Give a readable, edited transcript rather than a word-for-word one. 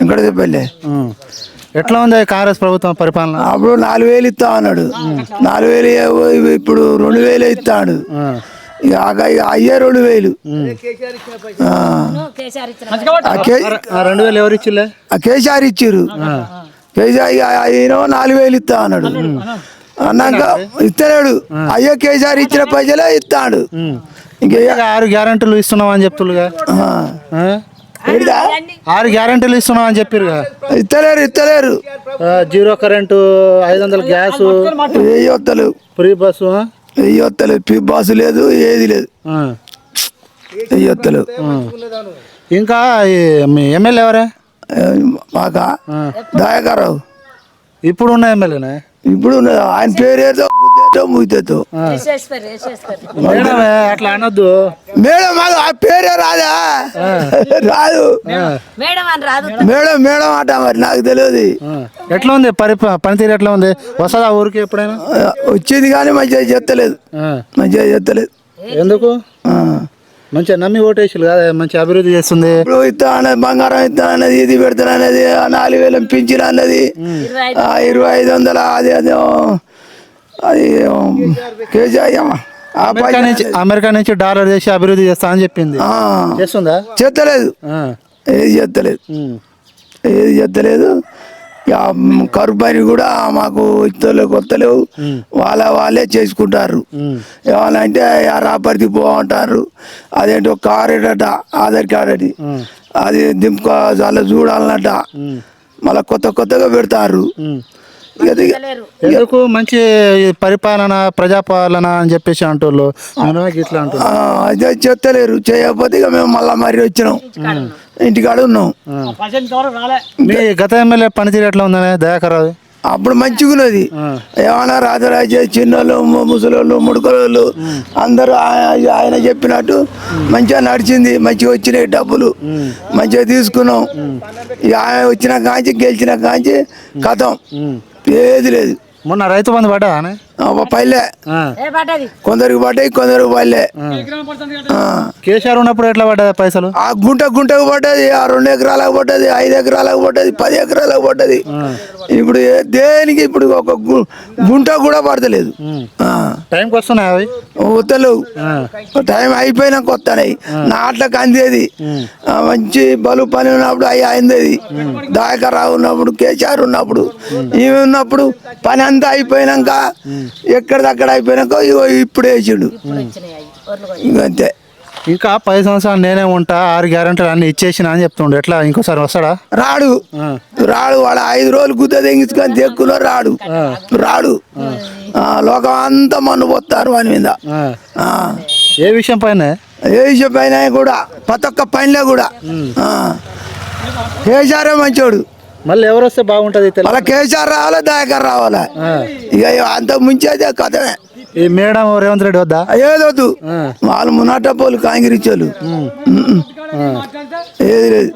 వెంకటేశ్వరపల్లి. ఎట్లా ఉంది కాంగ్రెస్ ప్రభుత్వం పరిపాలన? అప్పుడు 4,000 ఇస్తా అన్నాడు. 4,000 ఇప్పుడు 2,000 ఇస్తాడు. ఇక అయ్యే 2,000. 2,000 ఎవరు ఇచ్చిలే? కేసీఆర్ ఇచ్చిర్రు. కేసీఆర్ ఆయన 4,000 ఇస్తా అన్నాడు. అన్నాక ఇస్తలేడు. అయ్యే కేసీఆర్ ఇచ్చిన పైసలే ఇస్తాడు. ఇంకా 6 గ్యారెంటీలు ఇస్తున్నాం అని చెప్తులుగా. 6 గ్యారెంటీలు ఇస్తున్నాం అని చెప్పారుగా. ఇస్తలేరు. 0 కరెంటు, 500 గ్యాస్, వస్తలేవు. ఫ్రీ బస్సు, వస్తలేదు. ఫ్రీ బస్సు లేదు, ఏది లేదు. వస్తలేవు. ఇంకా మీ ఎమ్మెల్యే ఎవరే? మాకా దయాకర్రావు. ఇప్పుడు ఉన్న ఎమ్మెల్యేనే? ఇప్పుడు ఆయన పేరు ఏదో ముగితో అట్లా అనొద్దు మేడం. మాకు ఆ పేరే రాదా? రాదు మేడం అట. మరి నాకు తెలియదు. ఎట్లా ఉంది పనితీరు? ఎట్లా ఉంది? వస్తుందా ఊరికి ఎప్పుడైనా? వచ్చింది కానీ మంచిగా చెత్తలేదు. ఎందుకు? మంచిగా నమ్మి ఓటేసారు కదా, మంచి అభివృద్ధి చేస్తుంది. ఇప్పుడు ఇస్తా అన్నది, బంగారం ఇస్తా అన్నది, ఇది పెడతాను అన్నది, 4,000 పింఛన్ అన్నది, 2,500 అది కేజీఎం. అమెరికా నుంచి డాలర్ చేసి అభివృద్ధి చేస్తా అని చెప్పింది. చేస్తుందా? చేస్తలేదు. ఏది చేస్తలేదు. కరువు పని కూడా మాకు కొత్తలేవు. వాళ్ళే చేసుకుంటారు. ఏమనంటే రాపర్తి పోమంటారు. అదేంటో కారేటట, ఆధార్ కార్డు అని, అది దింపుకో చాలా చూడాలన్నట. మళ్ళీ కొత్తగా పెడతారు. ఎందుకు మంచి పరిపాలన, ప్రజాపాలన అని చెప్పేసి అంటోళ్ళు ఇట్లా అంటారు. అదే చెత్తలేరు. చేయకపోతే ఇక మేము మళ్ళా మరి వచ్చినాం, ఇంటికాడ ఉన్నాం. మీ గత ఎమ్మెల్యే పనితీరు ఎట్లా ఉందనే దయాకర్రావు? అప్పుడు మంచిగా ఉన్నది. ఏమన్నా రాజరాజే, చిన్నోళ్ళు, ముసలోళ్ళు, ముడుకలోళ్ళు అందరూ ఆయన చెప్పినట్టు మంచిగా నడిచింది. మంచిగా వచ్చినాయి డబ్బులు, మంచిగా తీసుకున్నాం. ఇక ఆయన వచ్చిన కాంచి, గెలిచిన కాంచి కథం, ఏది లేదు. మొన్న రైతు బంధు పడ్డా? పల్లె కొందరికి పడ్డాయి, కొందరికి పల్లె. కేసీఆర్ ఉన్నప్పుడు ఎట్లా పడ్డా పైసలు? ఆ గుంటకు పడ్డది, ఆ 2 ఎకరాలకు పడ్డది, 5 ఎకరాలకు పడ్డది, 10 ఎకరాలకు పడ్డది. ఇప్పుడు దేనికి ఇప్పుడు ఒక గుంట కూడా పడతలేదు. టైంకి వస్తున్నాయి అవి? వస్తలేవు. టైం అయిపోయినాక వస్తున్నాయి. నాట్లకు అందేది మంచి బలు పని ఉన్నప్పుడు అవి అయిందేది. దయాకర్రావు ఉన్నప్పుడు, కేసీఆర్ ఉన్నప్పుడు, ఈమె ఉన్నప్పుడు పని అంతా అయిపోయినాక ఎక్కడిదక్కడ అయిపోయినాక ఇప్పుడు వేసిండు. అంతే. ఇంకా 10 సంవత్సరాలు నేనే ఉంటా, 6 గ్యారెంటీలు అన్ని ఇచ్చేసిన అని చెప్తుండే. ఎట్లా ఇంకోసారి వస్తాడా? రాడు. వాడు 5 రోజులు గుద్ద తెంగించుకొని తెక్కున్నారు. రాడు. లోకం అంతా మన్ను పోతారు వాని మీద. ఏ విషయం పైన కూడా, ప్రతి ఒక్క పనిలో కూడా కేసీఆర్ మంచోడు. మళ్ళీ ఎవరు వస్తే బాగుంటది? అలా కేసీఆర్ రావాలా, దయాకర్ రావాలా. ఇక అంత ముంచేదే కథమే. ఈ మేడం రేవంత్ రెడ్డి వద్దా? ఏదొద్దు. వాళ్ళు మునాటపోలు, కాంగిరిచ్చోళ్ళు, ఏది లేదు.